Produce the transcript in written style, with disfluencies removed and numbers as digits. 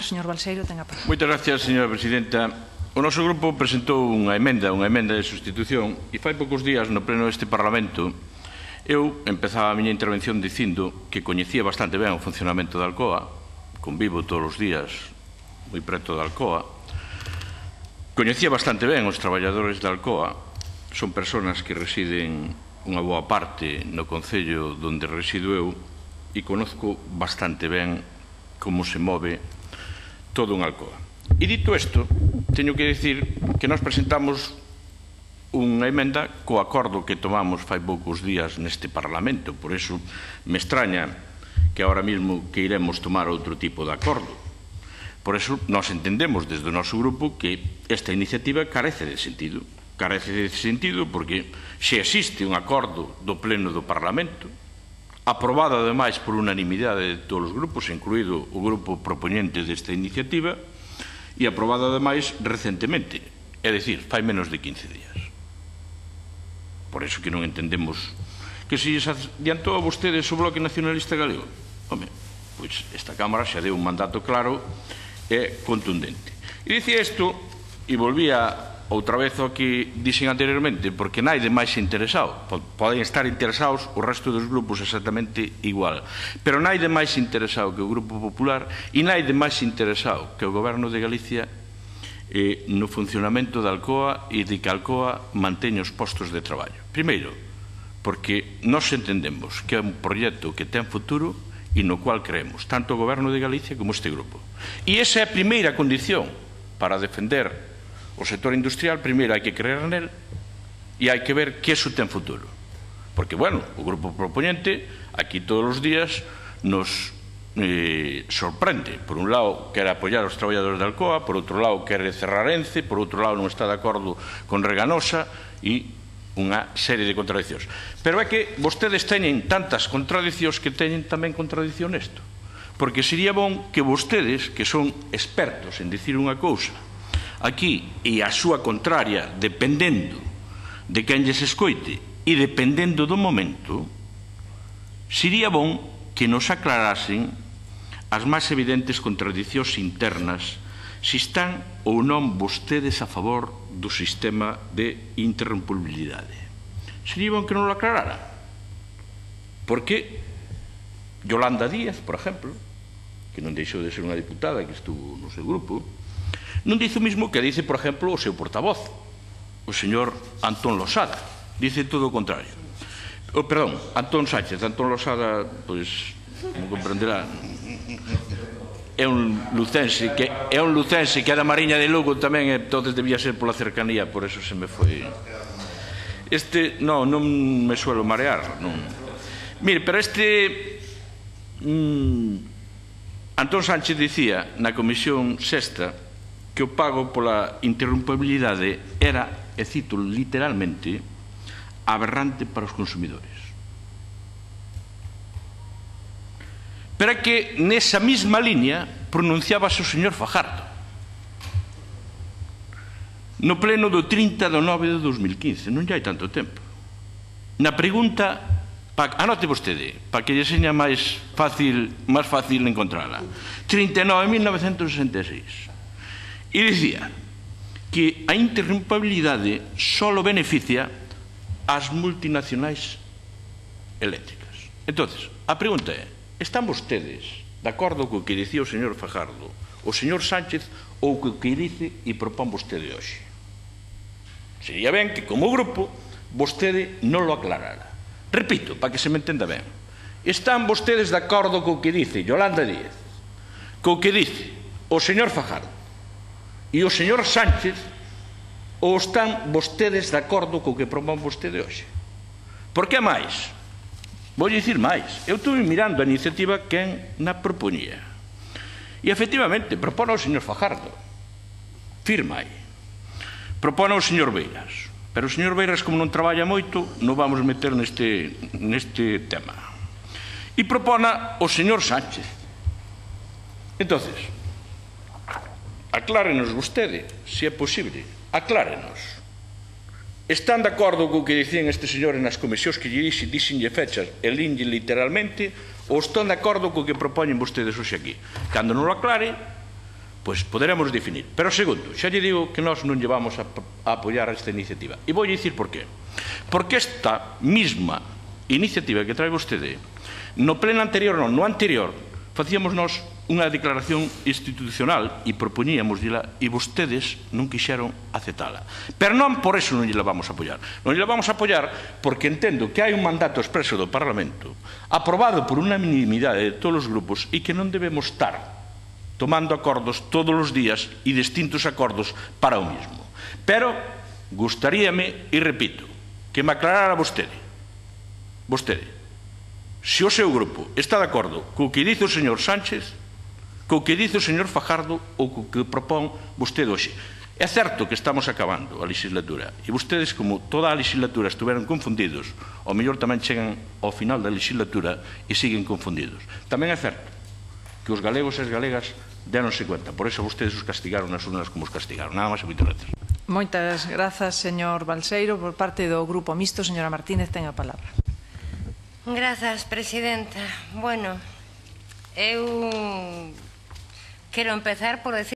Señor Balseiro, ten a palabra. Moitas gracias, señora presidenta. O noso grupo presentou unha emenda de sustitución e fai poucos días no pleno deste Parlamento eu empezaba a miña intervención dicindo que coñecía bastante ben o funcionamento da Alcoa, convivo todos os días moi preto da Alcoa, coñecía bastante ben os traballadores da Alcoa, son persoas que residen unha boa parte no concello onde resido eu e conozco bastante ben como se move todo en Alcoa. E dito isto, teño que dicir que nós presentamos unha emenda co acordo que tomamos fai poucos días neste Parlamento. Por iso me extraña que ahora mesmo que iremos tomar outro tipo de acordo. Por iso nós entendemos desde o noso grupo que esta iniciativa carece de sentido. Carece de sentido porque se existe un acordo do Pleno do Parlamento, aprobado ademais por unanimidade de todos os grupos, incluído o grupo propoñente desta iniciativa, e aprobado ademais recentemente, é dicir, fai menos de 15 días. Por iso que non entendemos que se lles adiantou a vostedes o Bloque Nacionalista Galego. Home, pois esta Cámara xa deu un mandato claro e contundente. E dicía isto, e volvía outra vez o que dixen anteriormente, porque naide máis interesado. Poden estar interesados o resto dos grupos exactamente igual, pero naide máis interesado que o Grupo Popular e naide máis interesado que o Goberno de Galicia no funcionamento da Alcoa e de que a Alcoa manteña os postos de traballo. Primeiro, porque nós entendemos que é un proxecto que ten futuro e no cual creemos, tanto o Goberno de Galicia como este grupo. E esa é a primeira condición para defender o sector industrial. Primeiro hai que creer nel e hai que ver que iso ten futuro. Porque, bueno, o grupo propoñente aquí todos os días nos sorprende. Por un lado, quere apoiar os traballadores de Alcoa, por outro lado, quere cerrar Ence, por outro lado, non está de acordo con Reganosa e unha serie de contradicións. Pero é que vostedes teñen tantas contradicións que teñen tamén contradición nesto. Porque sería bon que vostedes, que son expertos en dicir unha cousa aquí e a súa contraria, dependendo de quen lles escoite e dependendo do momento, sería bon que nos aclarasen as máis evidentes contradicións internas se están ou non vostedes a favor do sistema de interrompibilidade. Sería bon que non lo aclarara. Porque Yolanda Díaz, por exemplo, que non deixou de ser unha diputada que estuvo no seu grupo, non dice o mismo que dice, por exemplo, o seu portavoz, o señor Antón Losada. Dice todo o contrario. Perdón, Antón Sánchez. Antón Losada, pois, como comprenderá, é un lucense que é da Mariña de Lugo tamén, entonces debía ser pola cercanía, por eso se me foi. Non me suelo marear, non. Mire, pero Antón Sánchez dicía na Comisión Sexta que o pago pola interrompibilidade era, e cito literalmente, aberrante para os consumidores. Pero é que nesa mesma liña pronunciábase o señor Fajardo no pleno do 30 de 9 de 2015, non lle hai tanto tempo. Na pregunta, anote vostede, para que lle seña máis fácil encontrala, 39.966. E dicía que a interrompibilidade só beneficia as multinacionais eléctricas. Entonces, a pregunta é, están vostedes de acordo co que dicía o señor Fajardo, o señor Sánchez, ou co que dice e propón vostede hoxe? Sería ben que, como grupo, vostede non lo aclarara. Repito, para que se me entenda ben. Están vostedes de acordo co que dice Yolanda Díaz, co que dice o señor Fajardo e o señor Sánchez, ou están vostedes de acordo co que propón vostede hoxe? Porque é máis. Vou dicir máis. Eu estuve mirando a iniciativa quen na propoñía. E, efectivamente, propone o señor Fajardo. Firma aí. Propone o señor Beiras. Pero o señor Beiras, como non traballa moito, non vamos meter neste tema. E propone o señor Sánchez. Entonces, aclárenos vostede, se é posible, aclárenos. Están de acordo co que dicían estes señores nas comisións que lle dixenlle fechas e linlle literalmente, ou están de acordo co que propoñen vostedes hoxe aquí? Cando non lo aclare, pois poderemos definir. Pero segundo, xa lle digo que nós non llevamos a apoiar esta iniciativa. E vou dicir por qué. Porque esta mesma iniciativa que trae vostede, no pleno anterior, non, no anterior, facíamos nós unha declaración institucional e propoñíamosla e vostedes non quixeron aceptala. Pero non por eso non lle vamos a apoiar. Non lle vamos a apoiar porque entendo que hai un mandato expreso do Parlamento aprobado por unanimidade de todos os grupos e que non debemos estar tomando acordos todos os días e distintos acordos para o mismo. Pero gustaríame, e repito, que me aclarara vostede, se o seu grupo está de acordo co que dice o señor Sánchez, co que dice o señor Fajardo ou co que propón vostede hoxe. É certo que estamos acabando a legislatura e vostedes, como toda a legislatura estiveron confundidos, ao mellor tamén chegan ao final da legislatura e siguen confundidos. Tamén é certo que os galegos e as galegas déronse cuenta, por eso vostedes os castigaron nas urnas como os castigaron. Nada máis e moitas gracias. Moitas grazas, señor Balseiro. Por parte do Grupo Mixto, señora Martínez, ten a palabra. Grazas, presidenta. Bueno, eu quero empezar por decir